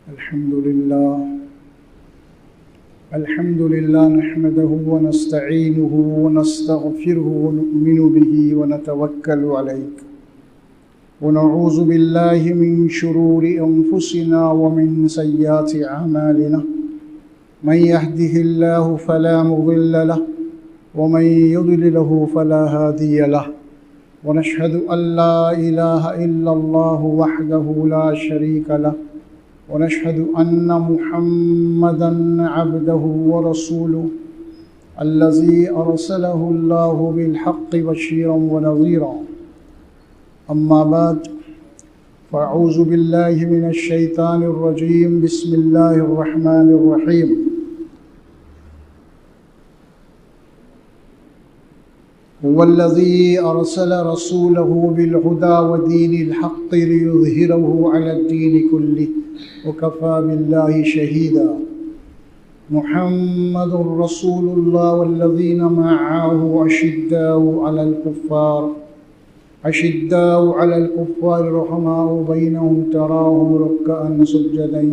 الحمد لله نحمده ونستعينه ونستغفره ونؤمن به ونتوكل عليه ونعوذ بالله من شرور أنفسنا ومن سيئات أعمالنا من يهده الله فلا مضل له ومن يضلله فلا هادي له ونشهد أن لا إله إلا الله وحده لا شريك له ونشهد أن محمدًا عبده ورسوله الذي أرسله الله بالحق بشيرا ونذيرا أما بعد فأعوذ بالله من الشيطان الرجيم بسم الله الرحمن الرحيم هو الذي أرسل رسوله بالهدى ودين الحق ليظهره على الدين كله وكفى بالله شهيدا محمد رسول الله والذين معه أشداء على الكفار رحماء بينهم تراهم ركعا سجدا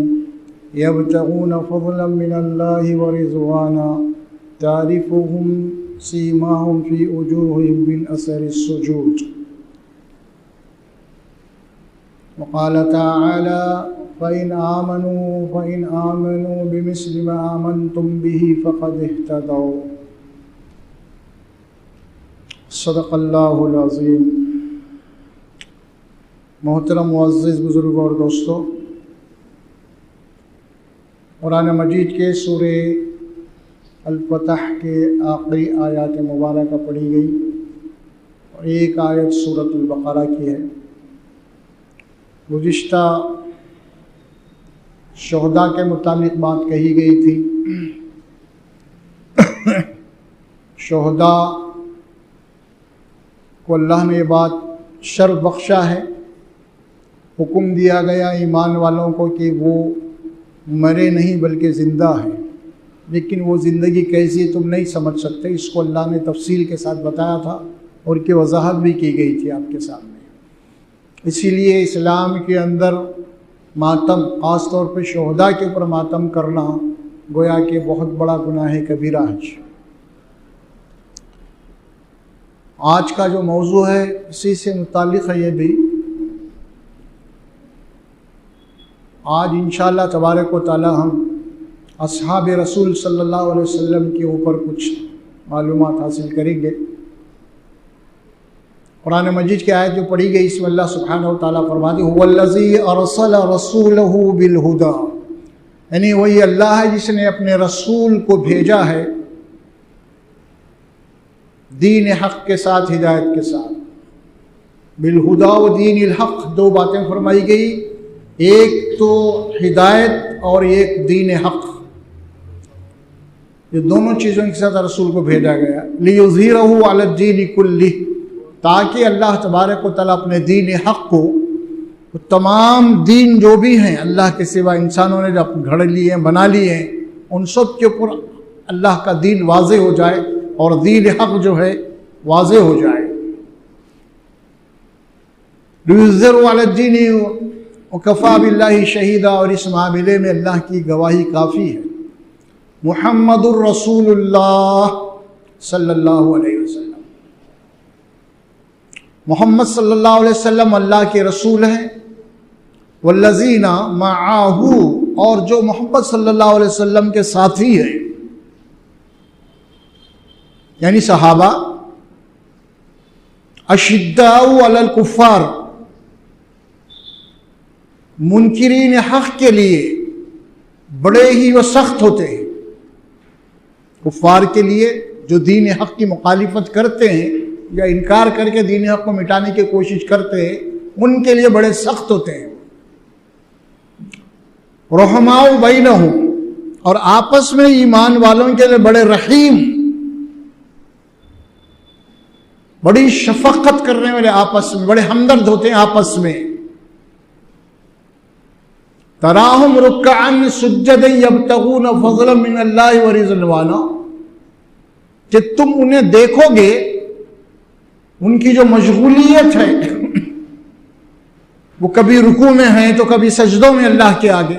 يبتغون فضلا من الله ورضوانا تعرفهم سيماهم في وجوههم من أثر السجود وقال تعالى فإن آمنوا بمثل ما آمنتم به فقد اهتدوا صدق اللہ العظیم۔ محترم معزز بزرگ اور دوستو، قرآن مجید کے سورہ الفتح کے آخری آیات مبارکہ پڑھی گئی اور ایک آیت سورۃ البقرہ کی ہے۔ گزشتہ شہداء کے متعلق بات کہی گئی تھی۔ شہداء کو اللہ نے یہ بات شرف بخشا ہے، حکم دیا گیا ایمان والوں کو کہ وہ مرے نہیں بلکہ زندہ ہیں، لیکن وہ زندگی کیسی تم نہیں سمجھ سکتے، اس کو اللہ نے تفصیل کے ساتھ بتایا تھا اور کی وضاحت بھی کی گئی تھی آپ کے سامنے۔ اسی لیے اسلام کے اندر ماتم، خاص طور پہ شہداء کے اوپر ماتم کرنا گویا کہ بہت بڑا گناہ کبیرہ ہے۔ آج کا جو موضوع ہے اسی سے متعلق ہے یہ بھی۔ آج انشاءاللہ تبارک و تعالی ہم اصحاب رسول صلی اللہ علیہ وسلم کے اوپر کچھ معلومات حاصل کریں گے۔ قرآن مجید کی آیت جو پڑھی گئی اس میں اللہ سبحانہ و تعالیٰ فرماتے ہیں هو الذی ارسل رسولہ بالہدی، یعنی وہی اللہ ہے جس نے اپنے رسول کو بھیجا ہے دین حق کے ساتھ، ہدایت کے ساتھ۔ بالہدی و دین الحق، دو باتیں فرمائی گئی، ایک تو ہدایت اور ایک دین حق، یہ دونوں چیزوں کے ساتھ رسول کو بھیجا گیا۔ لیظہرہ علی الدین کلہ، تاکہ اللہ تبارک و تعالیٰ اپنے دین حق کو، تمام دین جو بھی ہیں اللہ کے سوا انسانوں نے جب گھڑ لیے ہیں، بنا لیے ہیں، ان سب کے اوپر اللہ کا دین واضح ہو جائے اور دین حق جو ہے واضح ہو جائے۔ لیظہرہ علی الدین وکفیٰ باللہ شہیدا، اور اس معاملے میں اللہ کی گواہی کافی ہے۔ محمد الرسول اللہ صلی اللہ علیہ وسلم، محمد صلی اللہ علیہ وسلم اللہ کے رسول ہیں۔ والذین معہ، اور جو محمد صلی اللہ علیہ وسلم کے ساتھی ہیں، یعنی صحابہ۔ اشداء علی الکفار، منکرین حق کے لیے بڑے ہی وہ سخت ہوتے ہیں۔ کفار کے لیے جو دین حق کی مخالفت کرتے ہیں یا انکار کر کے دین حق کو مٹانے کی کوشش کرتے ہیں، ان کے لیے بڑے سخت ہوتے ہیں۔ رحماء بینہم، اور آپس میں ایمان والوں کے لیے بڑے رحیم، بڑی شفقت کرنے والے، آپس میں بڑے ہمدرد ہوتے ہیں آپس میں۔ تراہم رکعا سجدا یبتغون فضلا من اللہ ورضوانا، کہ تم انہیں دیکھو گے ان کی جو مشغولیت ہے وہ کبھی رکوع میں ہیں تو کبھی سجدوں میں اللہ کے آگے،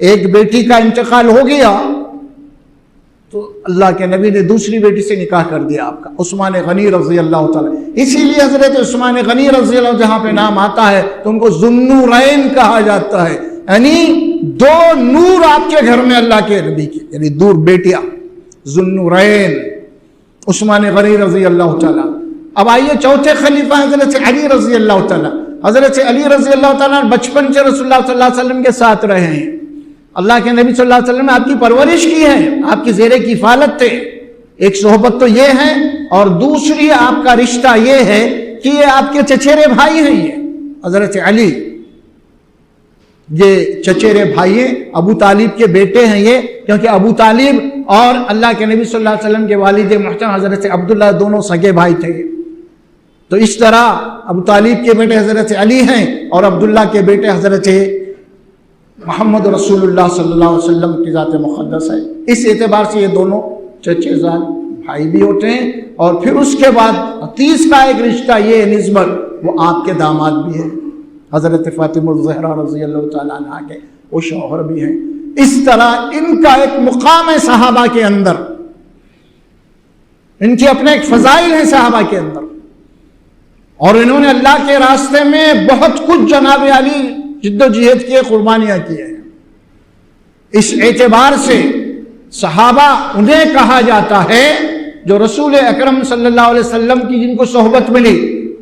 ایک بیٹی کا انتقال ہو گیا تو اللہ کے نبی نے دوسری بیٹی سے نکاح کر دیا آپ کا، عثمان غنی رضی اللہ تعالیٰ. اسی لیے حضرت عثمان غنی رضی اللہ جہاں پہ نام آتا ہے تو ان کو ذوالنورین کہا جاتا ہے، یعنی دو نور آپ کے گھر میں اللہ کے نبی کی، یعنی دور بیٹیاں ذوالنورین عثمان غنی رضی اللہ تعالیٰ. اب آئیے چوتھے خلیفہ حضرت علی رضی اللہ تعالیٰ. حضرت علی رضی اللہ تعالیٰ بچپن سے رسول اللہ صلی اللہ علیہ وسلم کے ساتھ رہے ہیں. اللہ کے نبی صلی اللہ علیہ وسلم نے آپ کی پرورش کی ہے، آپ کی زیر کفالت تھے. ایک صحبت تو یہ ہے، اور دوسری آپ کا رشتہ یہ ہے کہ یہ آپ کے چچیرے بھائی ہیں. یہ حضرت علی یہ چچیرے بھائی ہیں، ابو طالب کے بیٹے ہیں یہ، کیونکہ ابو طالب اور اللہ کے نبی صلی اللہ علیہ وسلم کے والد محترم حضرت عبداللہ دونوں سگے بھائی تھے. تو اس طرح ابو طالب کے بیٹے حضرت علی ہیں اور عبداللہ کے بیٹے حضرت محمد رسول اللہ صلی اللہ علیہ وسلم کی ذات مقدس ہے. اس اعتبار سے یہ دونوں چچے زاد بھائی بھی ہوتے ہیں. اور پھر اس کے بعد تیسرا ایک رشتہ یہ نسبت، وہ آپ کے داماد بھی ہیں، حضرت فاطمہ الزہرا رضی اللہ تعالیٰ عنہ کے وہ شوہر بھی ہیں. اس طرح ان کا ایک مقام ہے صحابہ کے اندر، ان کے اپنے ایک فضائل ہیں صحابہ کے اندر، اور انہوں نے اللہ کے راستے میں بہت کچھ جناب علی جد و جہد کی قربانیاں کی ہیں. اس اعتبار سے صحابہ انہیں کہا جاتا ہے جو رسول اکرم صلی اللہ علیہ وسلم کی جن کو صحبت ملی.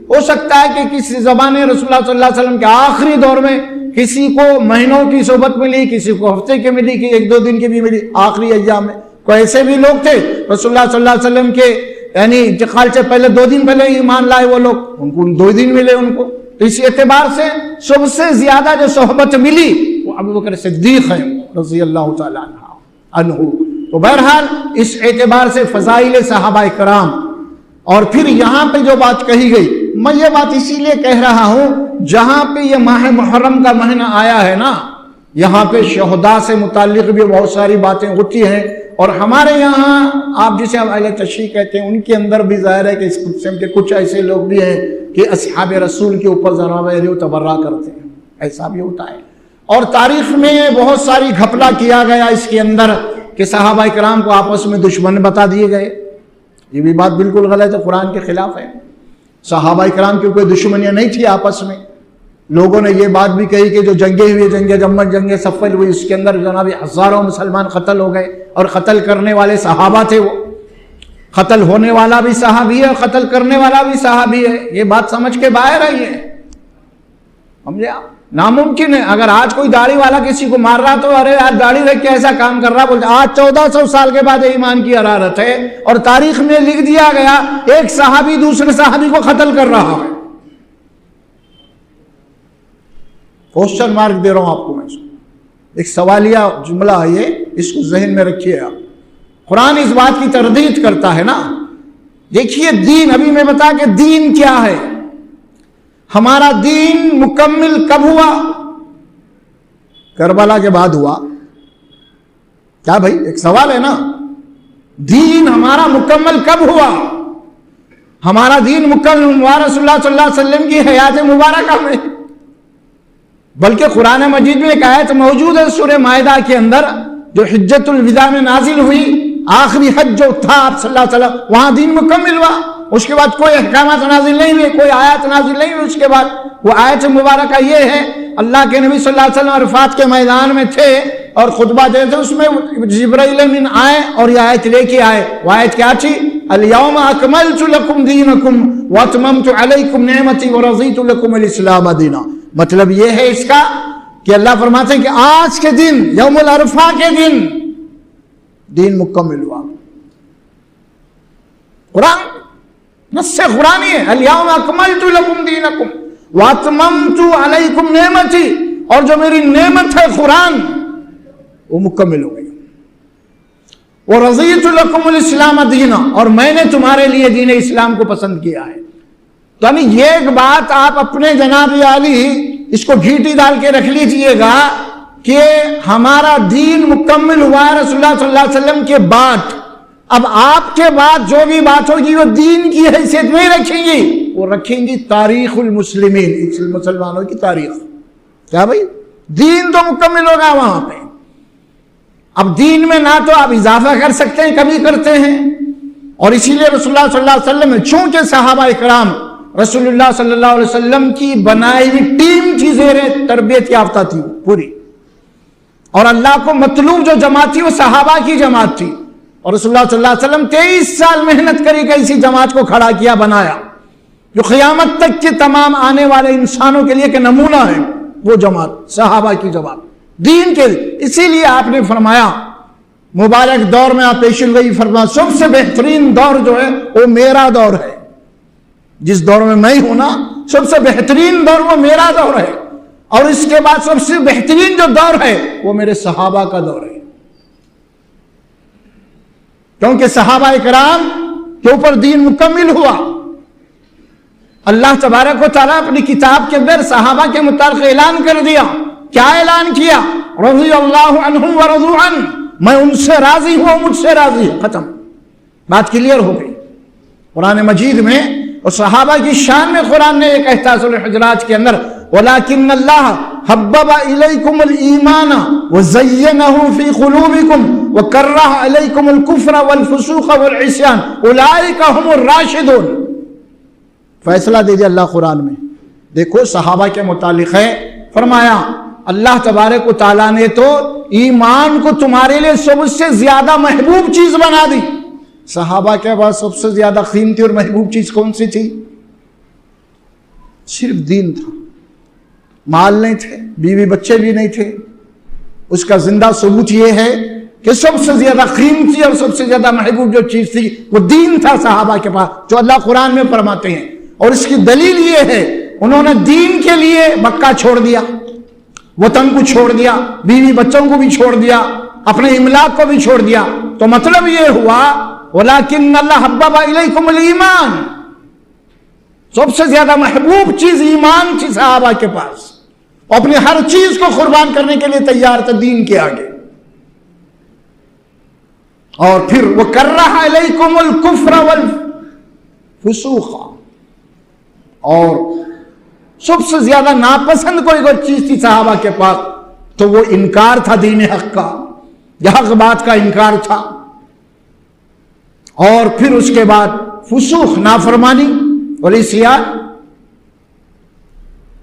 ہو سکتا ہے کہ کسی زمانے رسول اللہ صلی اللہ علیہ وسلم کے آخری دور میں کسی کو مہینوں کی صحبت ملی، کسی کو ہفتے کی ملی، کہ ایک دو دن کی بھی ملی. آخری ایام میں کوئی ایسے بھی لوگ تھے رسول اللہ صلی اللہ علیہ وسلم کے یعنی انتقال سے پہلے 2 دن پہلے ایمان لائے وہ لوگ، ان کو 2 دن ملے ان کو. تو اس اعتبار سے سب سے زیادہ جو صحبت ملی وہ ابوبکر صدیق ہیں رضی اللہ تعالیٰ عنہ. تو بہرحال اس اعتبار سے فضائل صحابہ کرام. اور پھر یہاں پہ جو بات کہی گئی، میں یہ بات اسی لیے کہہ رہا ہوں جہاں پہ یہ ماہ محرم کا مہینہ آیا ہے نا، یہاں پہ شہداء سے متعلق بھی بہت ساری باتیں ہوتی ہیں. اور ہمارے یہاں آپ جسے ہم اہل تشیع کہتے ہیں، ان کے اندر بھی ظاہر ہے کہ اس قسم کے کچھ ایسے لوگ بھی ہیں کہ اصحاب رسول کے اوپر جناب علی تبرہ کرتے ہیں، ایسا بھی ہوتا ہے. اور تاریخ میں بہت ساری گھپلا کیا گیا اس کے اندر کہ صحابہ کرام کو آپس میں دشمن بتا دیے گئے. یہ بھی بات بالکل غلط ہے، قرآن کے خلاف ہے. صحابہ کرام کی کوئی دشمنیاں نہیں تھی آپس میں. لوگوں نے یہ بات بھی کہی کہ جو جنگیں ہوئی، جنگ صفین ہوئی، اس کے اندر جناب ہزاروں مسلمان قتل ہو گئے، اور قتل کرنے والے صحابہ تھے. وہ قتل ہونے والا بھی صحابی ہے اور قتل کرنے والا بھی صحابی ہے. یہ بات سمجھ کے باہر ہے. یہ سمجھے آپ؟ ناممکن ہے. اگر آج کوئی داڑھی والا کسی کو مار رہا تو ارے یار داڑھی رکھ کے ایسا کام کر رہا، بولتے آج 1400 سال کے بعد ایمان کی حرارت ہے اور تاریخ میں لکھ دیا گیا ایک صحابی دوسرے صحابی کو قتل کر رہا ہے. کوشچن مارک دے رہا ہوں آپ کو میں. ایک سوالیہ جملہ ہے یہ، اس کو ذہن میں رکھیے آپ. قرآن اس بات کی تردید کرتا ہے نا. دیکھیے دین، ابھی میں بتا کہ دین کیا ہے. ہمارا دین مکمل کب ہوا؟ کربلا کے بعد ہوا. کیا بھائی ایک سوال ہے نا. دین ہمارا مکمل کب ہوا؟ ہمارا دین مکمل ہوا رسول اللہ صلی اللہ علیہ وسلم کی حیات مبارکہ میں. بلکہ قرآن مجید میں ایک آیت موجود ہے سورہ مائدہ کے اندر جو حجۃ الوداع میں نازل ہوئی، آخری حج جو تھا آپ صلی اللہ علیہ وسلم، وہاں دین مکمل ہوا. اس کے بعد کوئی احکامات نازل نہیں ہوئے، کوئی آیات نازل نہیں ہوئی. اس کے بعد وہ آیت مبارکہ یہ ہے، اللہ کے نبی صلی اللہ علیہ وسلم عرفات کے میدان میں تھے اور خطبہ دے تھے، اس میں جبرائیل امین آئے اور یہ آیت لے کے آئے. وہ آیت کیا تھی؟ الیوم اکملت لکم دینکم واتممت علیکم نعمتی ورضیت لکم الاسلام دینا. مطلب یہ ہے اس کا کہ اللہ فرماتے ہیں کہ آج کے دن، یوم العرفہ کے دن، دین مکمل ہوا. قرآن نص قرآنی ہے، الیوم اکملت لکم دینکم واتممت علیکم نعمتی، اور جو میری نعمت ہے قرآن وہ مکمل ہو گئی. ورضیت لکم الاسلام دینا، اور میں نے تمہارے لیے دین اسلام کو پسند کیا ہے. تو یہ ایک بات آپ اپنے جناب عالی اس کو گھیٹی ڈال کے رکھ لیجئے گا کہ ہمارا دین مکمل ہوا ہے رسول اللہ صلی اللہ علیہ وسلم کے بعد. اب آپ کے بعد جو بھی بات ہوگی وہ دین کی حیثیت نہیں رکھیں گی، وہ رکھیں گی تاریخ المسلمین، مسلمانوں کی تاریخ. کیا بھائی دین تو مکمل ہوگا وہاں پہ. اب دین میں نہ تو آپ اضافہ کر سکتے ہیں، کمی کرتے ہیں، اور اسی لیے رسول اللہ صلی اللہ علیہ وسلم چونکہ صحابہ اکرام رسول اللہ صلی اللہ علیہ وسلم کی بنائی ہوئی ٹیم کی زیر تربیت یافتہ تھی پوری، اور اللہ کو مطلوب جو جماعت تھی وہ صحابہ کی جماعت تھی، اور رسول اللہ صلی اللہ علیہ وسلم 23 سال محنت کری کہ اسی جماعت کو کھڑا کیا، بنایا، جو قیامت تک کے تمام آنے والے انسانوں کے لیے کہ نمونہ ہے وہ جماعت، صحابہ کی جماعت دین کے لیے۔ اسی لیے آپ نے فرمایا مبارک دور میں آپ پیش گئی فرما سب سے بہترین دور جو ہے وہ میرا دور ہے، جس دور میں میں ہوں نا سب سے بہترین دور وہ میرا دور ہے، اور اس کے بعد سب سے بہترین جو دور ہے وہ میرے صحابہ کا دور ہے، کیونکہ صحابہ اکرام کے اوپر دین مکمل ہوا۔ اللہ تبارک و تعالیٰ اپنی کتاب کے اندر صحابہ کے متعلق اعلان کر دیا، کیا اعلان کیا؟ رضی اللہ عنہم ورضوا عنہ، میں ان سے راضی ہوں، مجھ سے راضی ہوں، ختم، بات کلیئر ہو گئی۔ قرآن مجید میں اور صحابہ کی شان میں قرآن نے ایک کہتا سورہ الحجرات کے اندر وَلَكِنَّ اللَّهَ حَبَّبَ إِلَيْكُمُ الْإِيمَانَ وَزَيَّنَهُ فِي قُلُوبِكُمْ وَكَرَّهَ إِلَيْكُمُ الْكُفْرَ وَالْفُسُوقَ وَالْعِصْيَانَ أُولَئِكَ هُمُ الرَّاشِدُونَ۔ فیصلہ دے دیا اللہ قرآن میں، دیکھو صحابہ کے متعلق ہے، فرمایا اللہ تبارک و تعالیٰ نے تو ایمان کو تمہارے لیے سب سے زیادہ محبوب چیز بنا دی۔ صحابہ کے پاس سب سے زیادہ قیمتی اور محبوب چیز کون سی تھی؟ صرف دین تھا، مال نہیں تھے، بیوی بچے بھی نہیں تھے۔ اس کا زندہ ثبوت یہ ہے کہ سب سے زیادہ قیمتی اور سب سے زیادہ محبوب جو چیز تھی وہ دین تھا صحابہ کے پاس، جو اللہ قرآن میں فرماتے ہیں۔ اور اس کی دلیل یہ ہے انہوں نے دین کے لیے مکہ چھوڑ دیا، وطن کو چھوڑ دیا، بیوی بچوں کو بھی چھوڑ دیا، اپنے املاک کو بھی چھوڑ دیا۔ تو مطلب یہ ہوا وَلَكِنَّ اللَّهَ حَبَّبَ إِلَيْكُمُ الْإِيمَانَ، سب سے زیادہ محبوب چیز ایمان تھی صحابہ کے پاس، اپنی ہر چیز کو قربان کرنے کے لیے تیار تھا دین کے آگے۔ اور پھر وَكَرَّهَ إِلَيْكُمُ الْكُفْرَ وَالْفُسُوقَ، اور سب سے زیادہ ناپسند کوئی چیز تھی صحابہ کے پاس تو وہ انکار تھا دین حق کا، حق بات کا انکار تھا۔ اور پھر اس کے بعد فسوق، نافرمانی، والعصیان،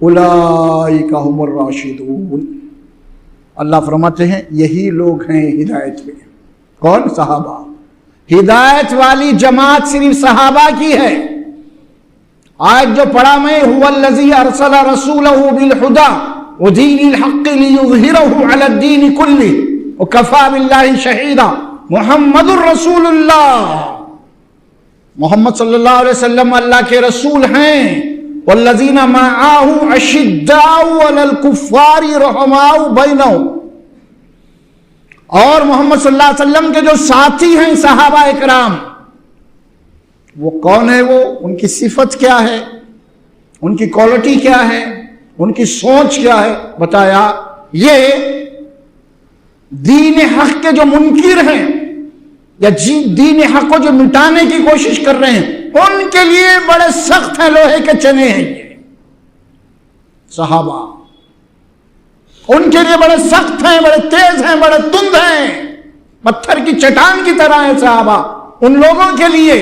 اولئک هم الراشدون۔ اللہ فرماتے ہیں یہی لوگ ہیں ہدایت میں۔ کون؟ صحابہ۔ ہدایت والی جماعت صرف صحابہ کی ہے۔ آج جو پڑھا میں هو الذی ارسل رسولہ بالہدی ودین الحق لیظہرہ علی الدین کلہ وکفی باللہ شہیدا، محمد الرسول اللہ، محمد صلی اللہ علیہ وسلم اللہ کے رسول ہیں۔ والذین معہ اشداء علی الکفار رحماء بینہم، اور محمد صلی اللہ علیہ وسلم کے جو ساتھی ہیں صحابہ اکرام، وہ کون ہے؟ وہ ان کی صفت کیا ہے، ان کی کوالٹی کیا ہے، ان کی سوچ کیا ہے؟ بتایا یہ دین حق کے جو منکر ہیں یا دین حق کو جو مٹانے کی کوشش کر رہے ہیں ان کے لیے بڑے سخت ہیں، لوہے کے چنے ہیں یہ صحابہ، ان کے لیے بڑے سخت ہیں، بڑے تیز ہیں، بڑے تند ہیں، پتھر کی چٹان کی طرح ہیں صحابہ۔ ان لوگوں کے لیے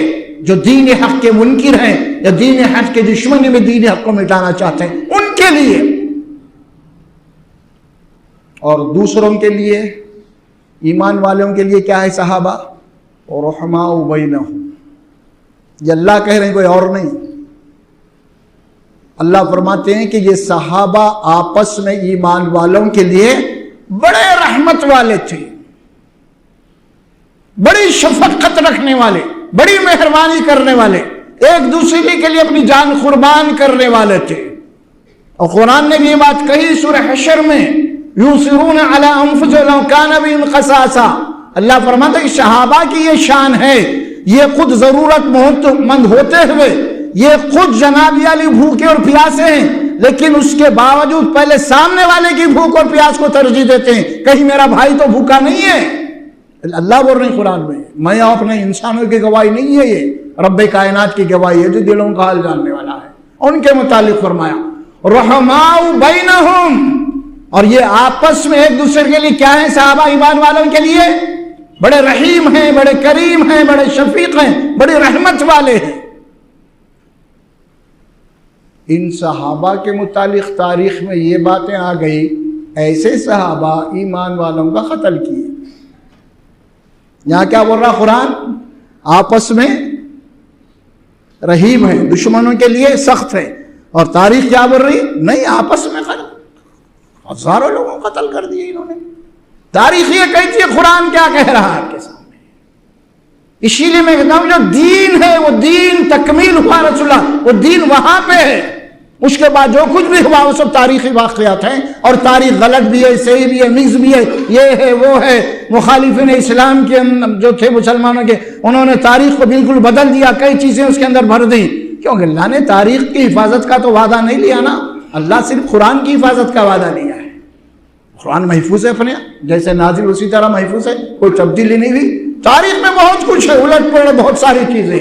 جو دین حق کے منکر ہیں یا دین حق کے دشمنی میں دین حق کو مٹانا چاہتے ہیں ان کے لیے، اور دوسروں کے لیے، ایمان والوں کے لیے کیا ہے صحابہ؟ رحماء بینہم، یہ اللہ کہہ رہے ہیں، کوئی اور نہیں۔ اللہ فرماتے ہیں کہ یہ صحابہ آپس میں ایمان والوں کے لیے بڑے رحمت والے تھے، بڑی شفقت رکھنے والے، بڑی مہربانی کرنے والے، ایک دوسرے کے لیے اپنی جان قربان کرنے والے تھے۔ اور قرآن نے بھی یہ بات کہی سورہ حشر میں، یؤثرون علی انفسہم لو کان بہم خصاصہ، اللہ فرماتا ہے کہ صحابہ کی یہ شان ہے، یہ خود ضرورت مند ہوتے ہوئے یہ خود جناب علی بھوکے اور پیاسے ہیں، لیکن اس کے باوجود پہلے سامنے والے کی بھوک اور پیاس کو ترجیح دیتے ہیں، کہیں میرا بھائی تو بھوکا نہیں ہے۔ اللہ بول رہے ہیں قرآن میں اپنے انسانوں کی گواہی نہیں ہے، یہ رب کائنات کی گواہی ہے جو دلوں کا حال جاننے والا ہے۔ ان کے متعلق فرمایا رحماء بینہم، اور یہ آپس میں ایک دوسرے کے لیے کیا ہیں؟ صحابہ ایمان والوں کے لیے بڑے رحیم ہیں، بڑے کریم ہیں، بڑے شفیق ہیں، بڑی رحمت والے ہیں۔ ان صحابہ کے متعلق تاریخ میں یہ باتیں آ گئی، ایسے صحابہ ایمان والوں کا قتل کیے۔ یہاں کیا بول رہا قرآن؟ آپس میں رحیم ہے، دشمنوں کے لیے سخت ہے، اور تاریخ کیا بول رہی؟ نہیں، آپس میں ہزاروں لوگوں کو قتل کر دیے انہوں نے۔ تاریخ یہ کہتی ہے قرآن کیا کہہ رہا ہے آپ کے سامنے۔ اسی لیے میں کہتا ہوں جو دین ہے وہ دین تکمیل ہوا رسول اللہ، وہ دین وہاں پہ ہے، اس کے بعد جو کچھ بھی ہوا وہ سب تاریخی واقعات ہیں، اور تاریخ غلط بھی ہے، صحیح بھی ہے، مکس بھی ہے، یہ ہے وہ ہے۔ مخالفین اسلام کے جو تھے مسلمانوں کے، انہوں نے تاریخ کو بالکل بدل دیا، کئی چیزیں اس کے اندر بھر دیں، کیونکہ اللہ نے تاریخ کی حفاظت کا تو وعدہ نہیں لیا نا، اللہ صرف قرآن کی حفاظت کا وعدہ لیا ہے۔ قرآن محفوظ ہے اپنے جیسے نازل اسی طرح محفوظ ہے، کوئی تبدیلی نہیں ہوئی۔ تاریخ میں بہت کچھ ہے، الٹ پلٹ بہت ساری چیزیں،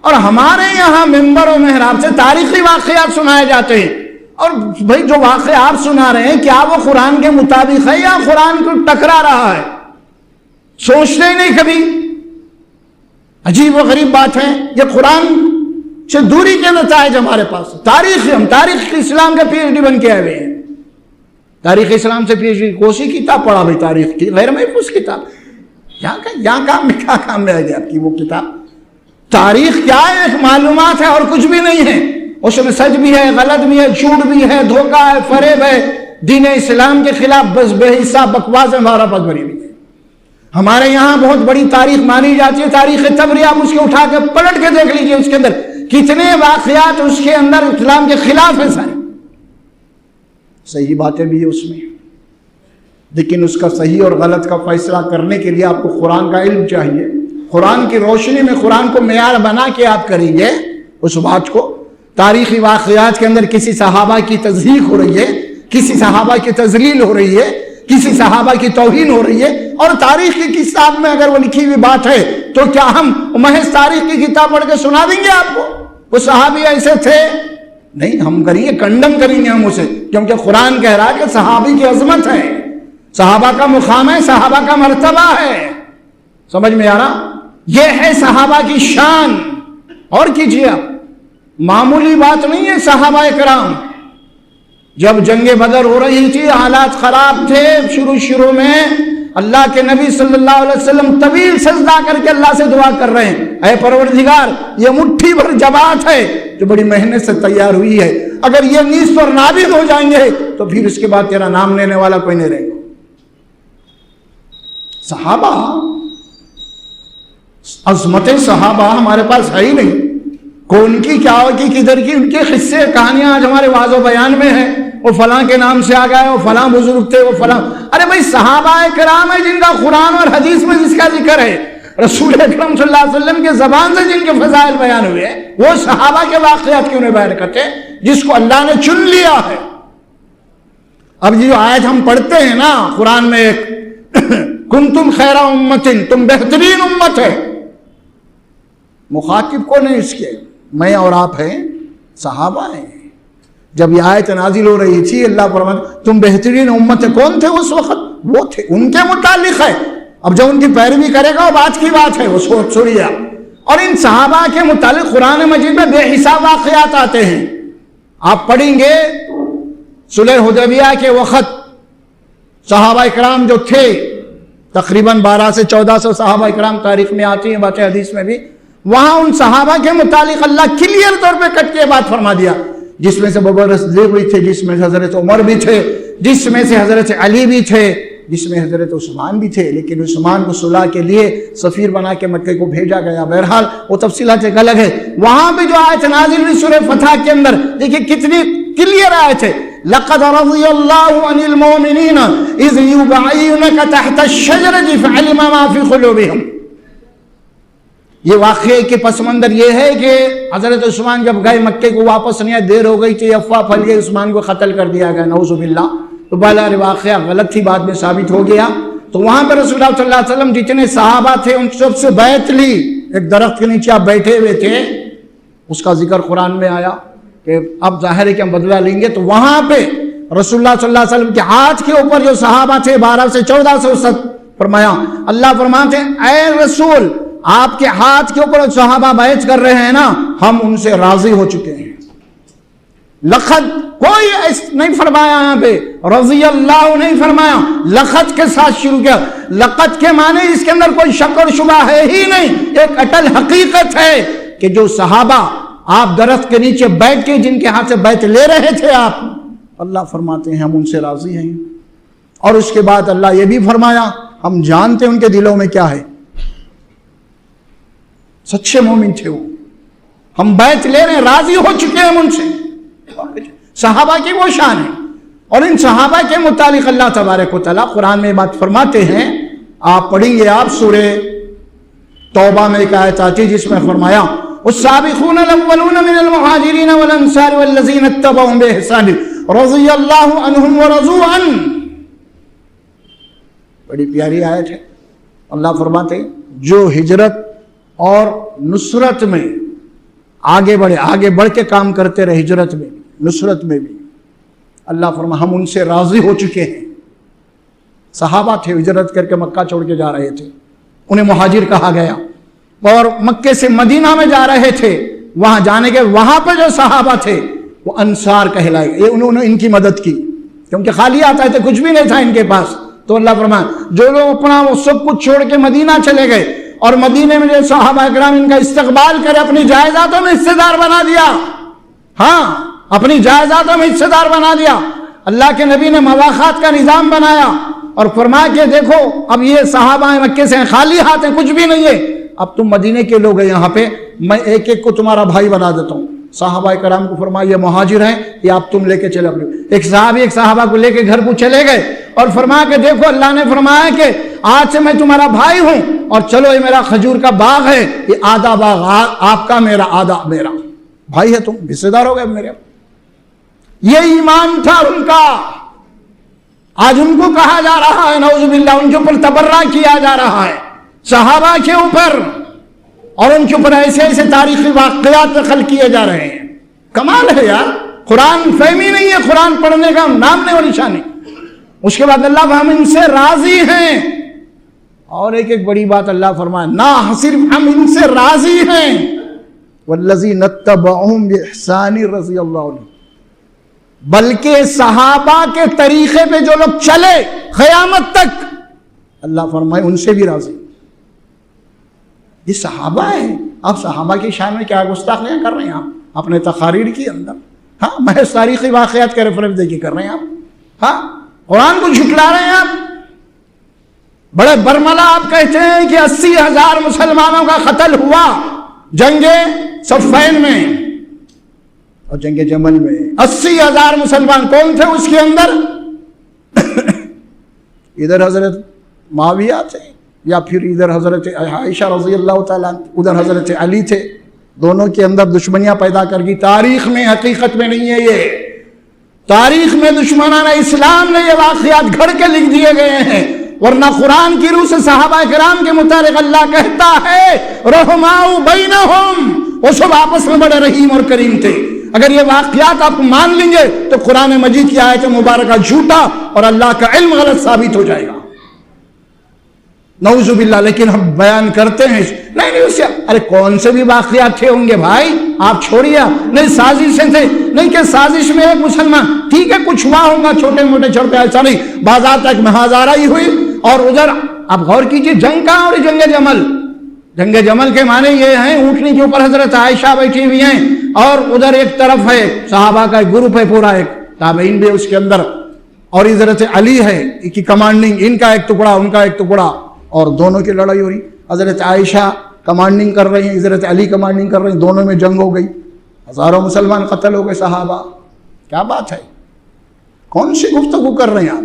اور ہمارے یہاں ممبر و محراب سے تاریخی واقعات سنائے جاتے ہیں، اور بھئی جو واقعہ آپ سنا رہے ہیں کیا وہ قرآن کے مطابق ہے یا قرآن کو ٹکرا رہا ہے؟ سوچتے ہی نہیں کبھی۔ عجیب و غریب بات ہے، یہ قرآن سے دوری کے نتائج ہمارے پاس۔ ہم تاریخ اسلام کے پی ایچ ڈی بن کے آئے ہوئے ہیں، تاریخ اسلام سے پی ایچ ڈی، کوسی کتاب پڑھا بھائی تاریخ کی، غیر محفوظ کتاب، یہاں کام میں کیا کام میں آئے گی آپ کی وہ کتاب؟ تاریخ کیا ہے؟ ایک معلومات ہے اور کچھ بھی نہیں ہے، اس میں سچ بھی ہے، غلط بھی ہے، جھوٹ بھی ہے، دھوکہ ہے، فریب ہے، دین اسلام کے خلاف بس بے حساب بکواس ہے، ہمارا پاس بری ہوئی ہے۔ ہمارے یہاں بہت بڑی تاریخ مانی جاتی ہے، تاریخ تبری، آپ اس کے اٹھا کے پلٹ کے دیکھ لیجئے، اس کے اندر کتنے واقعات اس کے اندر اسلام کے خلاف ہیں، سارے صحیح باتیں بھی ہیں اس میں، لیکن اس کا صحیح اور غلط کا فیصلہ کرنے کے لیے آپ کو قرآن کا علم چاہیے۔ قرآن کی روشنی میں قرآن کو معیار بنا کے آپ کریں گے اس بات کو۔ تاریخی واقعات کے اندر کسی صحابہ کی تضحیق ہو رہی ہے، کسی صحابہ کی تذلیل ہو رہی ہے، کسی صحابہ کی توہین ہو رہی ہے، اور تاریخ کی کتاب میں اگر وہ لکھی ہوئی بات ہے تو کیا ہم محض تاریخ کی کتاب پڑھ کے سنا دیں گے آپ کو وہ صحابی ایسے تھے؟ نہیں، ہم کریں گے، کنڈم کریں گے ہم اسے، کیونکہ قرآن کہہ رہا ہے کہ صحابی کی عظمت ہے، صحابہ کا مقام ہے، صحابہ کا مرتبہ ہے۔ سمجھ میں آ رہا؟ یہ ہے صحابہ کی شان۔ اور کیجئے آپ، معمولی بات نہیں ہے صحابہ کرام۔ جب جنگ بدر ہو رہی تھی، حالات خراب تھے، شروع میں اللہ کے نبی صلی اللہ علیہ وسلم طویل سجدہ کر کے اللہ سے دعا کر رہے ہیں، اے پروردگار، یہ مٹھی بھر جماعت ہے جو بڑی محنت سے تیار ہوئی ہے، اگر یہ نیست اور نابود ہو جائیں گے تو پھر اس کے بعد تیرا نام لینے والا کوئی نہیں رہے گا۔ صحابہ، عظمت صحابہ ہمارے پاس ہے ہی نہیں، کون کی کیا ہوگی، کدھر کی، ان کے قصے کہانیاں آج ہمارے واعظ و بیان میں ہیں، وہ فلاں کے نام سے آ گئے، وہ فلاں بزرگ تھے، وہ فلاں۔ ارے بھائی صحابہ کرام ہیں جن کا قرآن اور حدیث میں جس کا ذکر ہے، رسول اکرم صلی اللہ علیہ وسلم کے زبان سے جن کے فضائل بیان ہوئے ہیں، وہ صحابہ کے واقعات کیوں نہیں بیان کرتے جس کو اللہ نے چن لیا ہے؟ اب یہ جو آیت ہم پڑھتے ہیں نا قرآن میں، ایک کنتم خیر امت، تم بہترین امت ہے، مخاطب کو نہیں اس کے، میں اور آپ ہیں، صحابہ ہیں۔ جب یہ آیت نازل ہو رہی تھی، اللہ فرماتے تم بہترین امت ہے، کون تھے اس وقت؟ وہ تھے، ان کے متعلق ہے۔ اب جو ان کی پیروی کرے گا وہ بات کی بات ہے، وہ سوچیے۔ اور ان صحابہ کے متعلق قرآن مجید میں بے حساب واقعات آتے ہیں، آپ پڑھیں گے۔ صلح حدیبیہ کے وقت صحابہ اکرام جو تھے، تقریباً 1200 سے 1400 صحابہ اکرام تاریخ میں آتی ہیں، باتیں حدیث میں بھی، وہاں ان صحابہ کے متعلق اللہ کلیئر طور پہ کٹ کے بات فرما دیا، جس میں سے ابوبکر صدیق بھی تھے، جس میں سے حضرت عمر بھی تھے، جس میں سے حضرت علی بھی تھے، جس میں حضرت عثمان بھی تھے، لیکن عثمان کو صلح کے لیے سفیر بنا کے مکے کو بھیجا گیا۔ بہرحال وہ تفصیلات ایک الگ ہے۔ وہاں بھی جو آیت نازل ہوئی سورہ فتح کے اندر، دیکھیں کتنی کلیئر آیت ہے، لقد رضی اللہ عن المؤمنین اذ یبایعونک تحت الشجرۃ فعلم ما فی قلوبہم۔ یہ واقعے کے پس منظر یہ ہے کہ حضرت عثمان جب گئے مکے کو واپس نہیں آئے، دیر ہو گئی تھی، افواہ پھیل گئی، عثمان کو قتل کر دیا گیا، نعوذ باللہ۔ تو بہرحال واقعہ غلط تھی، بعد میں ثابت ہو گیا۔ تو وہاں پہ رسول اللہ صلی اللہ علیہ وسلم جتنے صحابہ تھے ان سب سے بیعت لی، ایک درخت کے نیچے آپ بیٹھے ہوئے تھے، اس کا ذکر قرآن میں آیا کہ اب ظاہر ہے کہ ہم بدلہ لیں گے۔ تو وہاں پہ رسول اللہ صلی اللہ علیہ وسلم کے ہاتھ کے اوپر جو صحابہ تھے 12 سے 1400 صد فرمایا، اللہ فرماتے ہیں اے رسول آپ کے ہاتھ کے اوپر صحابہ بیعت کر رہے ہیں نا، ہم ان سے راضی ہو چکے ہیں۔ لقد کوئی نہیں فرمایا یہاں پہ رضی اللہ نہیں فرمایا، لقد کے ساتھ شروع کیا۔ لقد کے معنی اس کے اندر کوئی شک اور شبہ ہے ہی نہیں، ایک اٹل حقیقت ہے کہ جو صحابہ آپ درخت کے نیچے بیٹھ کے جن کے ہاتھ سے بیعت لے رہے تھے آپ، اللہ فرماتے ہیں ہم ان سے راضی ہیں۔ اور اس کے بعد اللہ یہ بھی فرمایا ہم جانتے ہیں ان کے دلوں میں کیا ہے، سچے مومن تھے وہ، ہم بیعت لے رہے ہیں، راضی ہو چکے ہیں ان سے۔ صحابہ کی وہ شان ہے، اور ان صحابہ کے متعلق اللہ تبارک و تعالیٰ قرآن میں بات فرماتے ہیں، آپ پڑھیں گے آپ سورہ توبہ میں ایک آیت آتی جس میں فرمایا والسابقون الاولون من المہاجرین والانصار والذین اتبعوہم بإحسان رضی اللہ عنہم ورضوا عنہ۔ بڑی پیاری آیت ہے۔ اللہ فرماتے ہیں جو ہجرت اور نصرت میں آگے بڑھ کے کام کرتے رہے، ہجرت میں نصرت میں بھی، اللہ فرما ہم ان سے راضی ہو چکے ہیں۔ صحابہ تھے، ہجرت کر کے مکہ چھوڑ کے جا رہے تھے، انہیں مہاجر کہا گیا، اور مکے سے مدینہ میں جا رہے تھے، وہاں جانے کے وہاں پہ جو صحابہ تھے وہ انصار کہلائے گئے، انہوں نے ان کی مدد کی کیونکہ خالی آتا تھے، کچھ بھی نہیں تھا ان کے پاس۔ تو اللہ فرمایا جو لوگ اپنا وہ سب کچھ چھوڑ کے مدینہ چلے گئے اور مدینے میں جو صحابہ اکرام ان کا استقبال کرے، اپنی جائیدادوں میں حصے دار بنا دیا، ہاں اپنی جائیدادوں میں حصے دار بنا دیا۔ اللہ کے نبی نے مواخات کا نظام بنایا اور فرمایا کہ دیکھو اب یہ صحابہ مکے سے خالی ہاتھ ہیں، کچھ بھی نہیں ہے، اب تم مدینے کے لوگ ہیں یہاں پہ، میں ایک ایک کو تمہارا بھائی بنا دیتا ہوں۔ صحابہ کرام کو فرمایا یہ مہاجر ہیں، یہ آپ تم لے کے چلے اپنے۔ ایک صحابہ کو لے کے گھر کو چلے گئے اور فرمایا کہ دیکھو اللہ نے فرمایا کہ آج سے میں تمہارا بھائی ہوں، اور چلو یہ میرا کھجور کا باغ ہے، یہ آدھا باغ آپ کا، میرا آدھا میرا، بھائی ہے تم، حصے دار ہو گئے میرے۔ یہ ایمان تھا ان کا۔ آج ان کو کہا جا رہا ہے نعوذ باللہ، ان کے اوپر تبرہ کیا جا رہا ہے صحابہ کے اوپر، اور ان کے اوپر ایسے ایسے تاریخی واقعات نقل کیے جا رہے ہیں۔ کمال ہے یار، قرآن فہمی نہیں ہے، قرآن پڑھنے کا نام نہیں اور نشانی۔ اس کے بعد اللہ ہم ان سے راضی ہیں، اور ایک بڑی بات اللہ فرمائے نہ صرف ہم ان سے راضی ہیں، والذین اتبعوہم بإحسان رضی اللہ عنہ، بلکہ صحابہ کے طریقے پہ جو لوگ چلے قیامت تک، اللہ فرمائے ان سے بھی راضی۔ یہ صحابہ ہیں، آپ صحابہ کی شان میں کیا گستاخیاں کر رہے ہیں آپ اپنے تقاریر کے اندر؟ ہاں محض تاریخی واقعات کے ریفرنس دے کے کر رہے ہیں آپ، ہاں قرآن کو جھٹلا رہے ہیں آپ۔ بڑے برملا آپ کہتے ہیں کہ 80,000 مسلمانوں کا قتل ہوا جنگ صفین میں اور جنگ جمل میں، 80,000 مسلمان کون تھے اس کے اندر؟ ادھر حضرت معاویہ تھے، یا پھر ادھر حضرت عائشہ رضی اللہ تعالیٰ، ادھر حضرت علی تھے۔ دونوں کے اندر دشمنیاں پیدا کر گئی۔ تاریخ میں حقیقت میں نہیں ہے، یہ تاریخ میں دشمنان اسلام نے یہ واقعات گھڑ کے لکھ دیے گئے ہیں، ورنہ قرآن کی روح سے صحابہ کرام کے متعلق اللہ کہتا ہے رحماء بینہم، وہ سب آپس میں بڑے رحیم اور کریم تھے۔ اگر یہ واقعات آپ مان لیں گے تو قرآن مجید کی آیت مبارکہ جھوٹا اور اللہ کا علم غلط ثابت ہو جائے گا، نعوذ باللہ۔ لیکن ہم بیان کرتے ہیں نہیں اس سے، ارے کون سے بھی واقعات تھے ہوں گے بھائی، آپ چھوڑیے، نہیں سازشیں تھے، نہیں کہ سازش میں ایک مسلمان، ٹھیک ہے کچھ ہوا ہوگا چھوٹے موٹے چھوٹے، ایسا نہیں، بازار تک محاذارہ ہی ہوئی۔ اور ادھر آپ غور کیجئے جنگ کا اور جنگ جمل، جنگ جمل کے معنی یہ ہیں اونٹنی کے اوپر حضرت عائشہ بیٹھی ہوئی ہیں، اور ادھر ایک طرف ہے صحابہ کا ایک گروپ ہے پورا، ایک تابعین بھی اس کے اندر، اور حضرت علی ہے کی کمانڈنگ، ان کا ایک ٹکڑا ان کا ایک ٹکڑا، اور دونوں کی لڑائی ہو رہی۔ حضرت عائشہ کمانڈنگ کر رہی ہیں، حضرت علی کمانڈنگ کر رہے ہیں، دونوں میں جنگ ہو گئی، ہزاروں مسلمان قتل ہو گئے صحابہ۔ کیا بات ہے، کون سی گفتگو کر رہے ہیں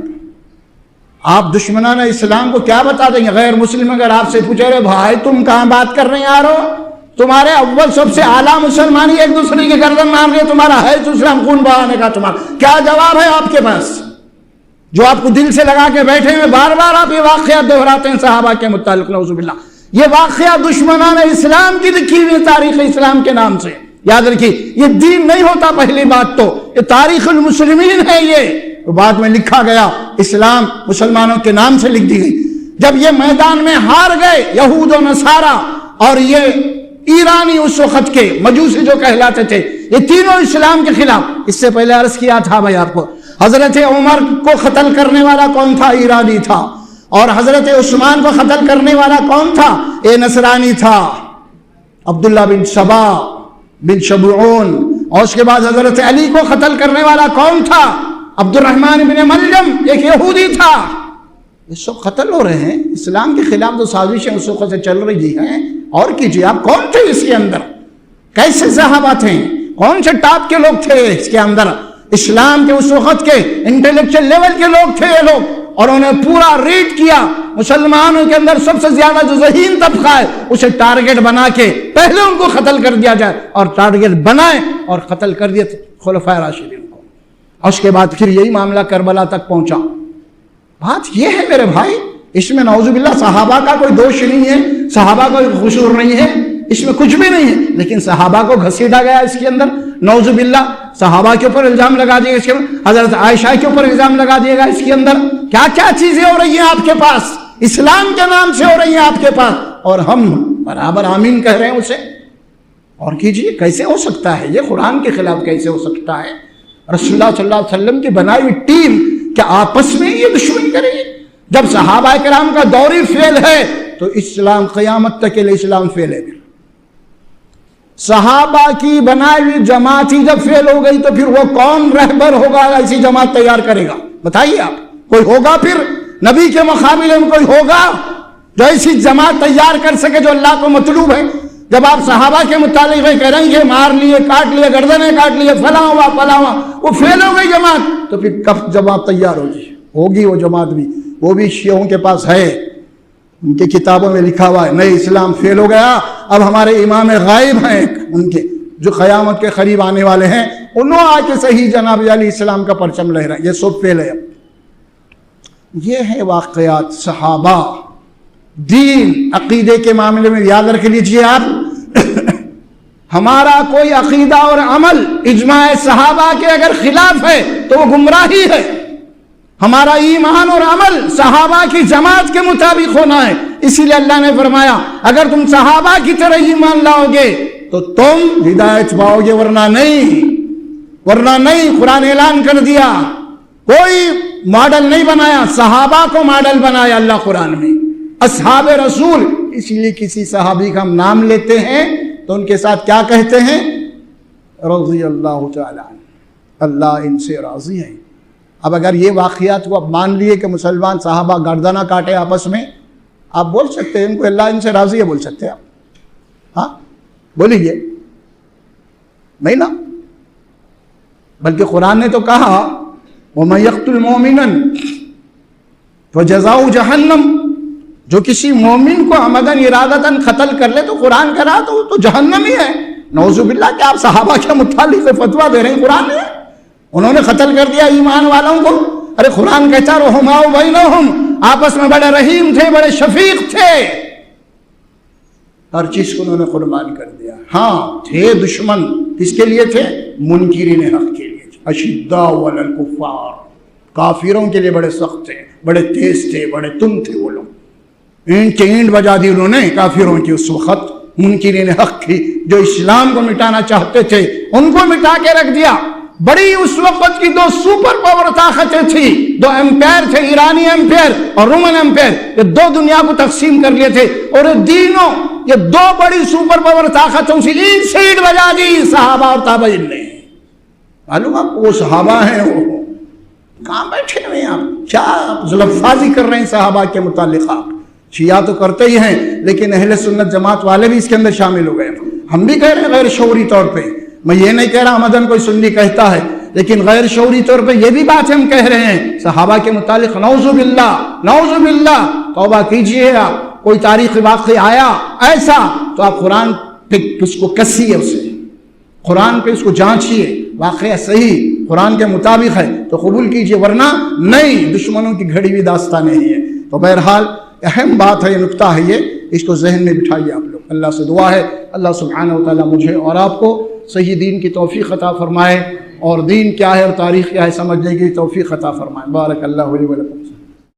آپ دشمنان اسلام کو کیا بتا دیں گے؟ غیر مسلم اگر آپ سے پوچھے رہے بھائی تم کہاں بات کر رہے ہیں یارو، تمہارے اول سب سے اعلیٰ مسلمان ہی ایک دوسرے کی گردن مار رہے، تمہارا ہے تو اسلام خون بہانے کا، تمہارا کیا جواب ہے آپ کے پاس؟ جو آپ کو دل سے لگا کے بیٹھے ہیں، بار بار آپ یہ واقعات دہراتے ہیں صحابہ کے متعلق، نعوذ باللہ۔ یہ واقعات دشمنان اسلام کی لکھی ہوئی تاریخ اسلام کے نام سے، یاد رکھیے یہ دین نہیں ہوتا پہلی بات تو، یہ تاریخ المسلمین ہے، یہ تو بعد میں لکھا گیا اسلام مسلمانوں کے نام سے لکھ دی گئی۔ جب یہ میدان میں ہار گئے یہود و نصارہ اور یہ ایرانی اس وقت کے مجوسی جو کہلاتے تھے، یہ تینوں اسلام کے خلاف، اس سے پہلے عرض کیا تھا بھائی آپ کو، حضرت عمر کو قتل کرنے والا کون تھا؟ ایرانی تھا۔ اور حضرت عثمان کو قتل کرنے والا کون تھا؟ یہ نصرانی تھا، عبداللہ بن سبا بن شبعون۔ اور اس کے بعد حضرت علی کو قتل کرنے والا کون تھا؟ عبد الرحمن بن ملجم، ایک یہودی تھا۔ یہ سب قتل ہو رہے ہیں، اسلام کے خلاف جو سازشیں اس وقت سے چل رہی ہیں۔ اور کیجیے، آپ کون تھے اس کے اندر؟ کیسے صحابہ تھے؟ کون سے ٹاپ کے لوگ تھے اس کے اندر؟ اسلام کے اس وقت کے انٹلیکچل لیول کے لوگ تھے یہ لوگ، اور انہوں نے پورا ریڈ کیا مسلمانوں کے اندر سب سے زیادہ جو ذہین طبقہ ہے اسے ٹارگٹ بنا کے پہلے ان کو قتل کر دیا جائے، اور ٹارگٹ بنائے اور قتل کر دیا خلفائے راشدین کو۔ اور اس کے بعد پھر یہی معاملہ کربلا تک پہنچا۔ بات یہ ہے میرے بھائی، اس میں نعوذ باللہ صحابہ کا کوئی دوش نہیں ہے، صحابہ کا کوئی قصور نہیں ہے، اس میں کچھ بھی نہیں ہے، لیکن صحابہ کو گھسیٹا گیا اس کے اندر، نعوذ باللہ صحابہ کے اوپر الزام لگا دیا اس کے اندر، حضرت عائشہ کے اوپر الزام لگا دیا گا اس کے اندر۔ کیا کیا چیزیں ہو رہی ہیں آپ کے پاس، اسلام کے نام سے ہو رہی ہیں آپ کے پاس، اور ہم برابر آمین کہہ رہے ہیں اسے۔ اور کیجئے، کیسے ہو سکتا ہے یہ؟ قرآن کے خلاف کیسے ہو سکتا ہے؟ رسول اللہ صلی اللہ علیہ وسلم کی بنائی ہوئی ٹیم کیا آپس میں یہ دشمنی کرے گی؟ جب صحابہ کرام کا دوری فیل ہے تو اسلام قیامت تک کے لیے اسلام فیل ہے۔ صحابہ کی بنائی ہوئی جماعت ہی جب فیل ہو گئی تو پھر وہ کون رہبر ہوگا ایسی جماعت تیار کرے گا؟ بتائیے آپ، کوئی ہوگا پھر نبی کے مقابلے میں کوئی ہوگا جو ایسی جماعت تیار کر سکے جو اللہ کو مطلوب ہے؟ جب آپ صحابہ کے متعلق کہہ رہے ہیں کہ مار لیے، کاٹ لیے، گردنیں کاٹ لیے، فلاں ہوا فلاں ہوا، وہ فیل ہو گئی جماعت، تو پھر کب جماعت تیار ہوگی وہ جماعت بھی؟ وہ بھی شیعوں کے پاس ہے، ان کی کتابوں میں لکھا ہوا ہے نہیں اسلام فیل ہو گیا، اب ہمارے امام غائب ہیں ان کے جو قیامت کے قریب آنے والے ہیں، انہوں آ کے صحیح جناب علیہ السلام کا پرچم لہرا ہے، یہ سب فیل ہے۔ یہ ہے واقعات صحابہ۔ دین عقیدے کے معاملے میں یاد رکھ لیجئے آپ، ہمارا کوئی عقیدہ اور عمل اجماع صحابہ کے اگر خلاف ہے تو وہ گمراہی ہے۔ ہمارا ایمان اور عمل صحابہ کی جماعت کے مطابق ہونا ہے۔ اسی لیے اللہ نے فرمایا اگر تم صحابہ کی طرح ایمان لاؤ گے تو تم ہدایت پاؤ گے، ورنہ نہیں۔ قرآن اعلان کر دیا، کوئی ماڈل نہیں بنایا، صحابہ کو ماڈل بنایا اللہ قرآن میں، اصحاب رسول۔ اس لیے کسی صحابی کا ہم نام لیتے ہیں تو ان کے ساتھ کیا کہتے ہیں؟ رضی اللہ تعالی عنہ، اللہ ان سے راضی ہے۔ اب اگر یہ واقعات کو اب مان لیے کہ مسلمان صحابہ گردنہ کاٹے آپس میں، آپ بول سکتے ہیں ان کو اللہ ان سے راضی ہے؟ بول سکتے ہیں آپ؟ ہاں بولیے، نہیں نا؟ بلکہ قرآن نے تو کہا وَمَن يَقْتُلْ مُؤْمِنًا فَجَزَاؤُهُ جَهَنَّمُ، جو کسی مومن کو عمدن ارادتاً قتل کر لے تو قرآن کہہ رہا تو جہنمی ہے۔ نعوذ باللہ، کہ آپ صحابہ کے متعلق فتویٰ دے رہے ہیں؟ قرآن نے انہوں نے قتل کر دیا ایمان والوں کو۔ ارے قرآن کہتا رحماء بینہم، آپس میں بڑے رحیم تھے، بڑے شفیق تھے، ہر چیز کو انہوں نے قربان کر دیا۔ ہاں تھے دشمن، کس کے لیے تھے؟ منکرین حق کے لیے۔ اشداء علی الکفار، کافروں کے لیے بڑے سخت تھے، بڑے تیز تھے، بڑے تند تھے وہ لوگ۔ اینٹ اینٹ بجا دی انہوں نے کافروں کی اس وقت، منکرین حق کی جو اسلام کو مٹانا چاہتے تھے ان کو مٹا کے رکھ دیا۔ بڑی اس وقت کی دو سپر پاور طاقتیں تھی، دو امپائر تھے، ایرانی امپائر اور رومن امپائر، یہ دو دنیا کو تقسیم کر لیے تھے، اور یہ دو بڑی سپر پاور طاقتوں سے ایک سیٹ بجا دی صحابہ اور تابعین نے۔ معلوم آپ وہ صحابہ ہیں، وہ کہاں بیٹھے ہوئے ہیں؟ آپ کیا ظلمبازی کر رہے ہیں صحابہ کے متعلق؟ آپ شیعہ تو کرتے ہی ہیں، لیکن اہل سنت جماعت والے بھی اس کے اندر شامل ہو گئے۔ ہم بھی کہہ رہے ہیں غیر شعوری طور پہ، میں یہ نہیں کہہ رہا مدن کوئی سنی کہتا ہے، لیکن غیر شعوری طور پہ یہ بھی بات ہم کہہ رہے ہیں صحابہ کے متعلق۔ نعوذ باللہ، توبہ کیجئے۔ آپ کوئی تاریخی واقعہ آیا ایسا تو آپ قرآن پہ اس کو کسیے، اسے قرآن پہ اس کو جانچیے، واقعہ صحیح قرآن کے مطابق ہے تو قبول کیجئے، ورنہ نہیں، دشمنوں کی گھڑی ہوئی داستان نہیں ہے۔ تو بہرحال اہم بات ہے، یہ نکتہ ہے، یہ اس کو ذہن میں بٹھائیے آپ لوگ۔ اللہ سے دعا ہے اللہ سبحانہ و تعالی مجھے اور آپ کو صحیح دین کی توفیق عطا فرمائے۔ اور دین کیا ہے اور تاریخ کیا ہے سمجھنے کی توفیق عطا فرمائے۔ بارک اللہ لی و لکم۔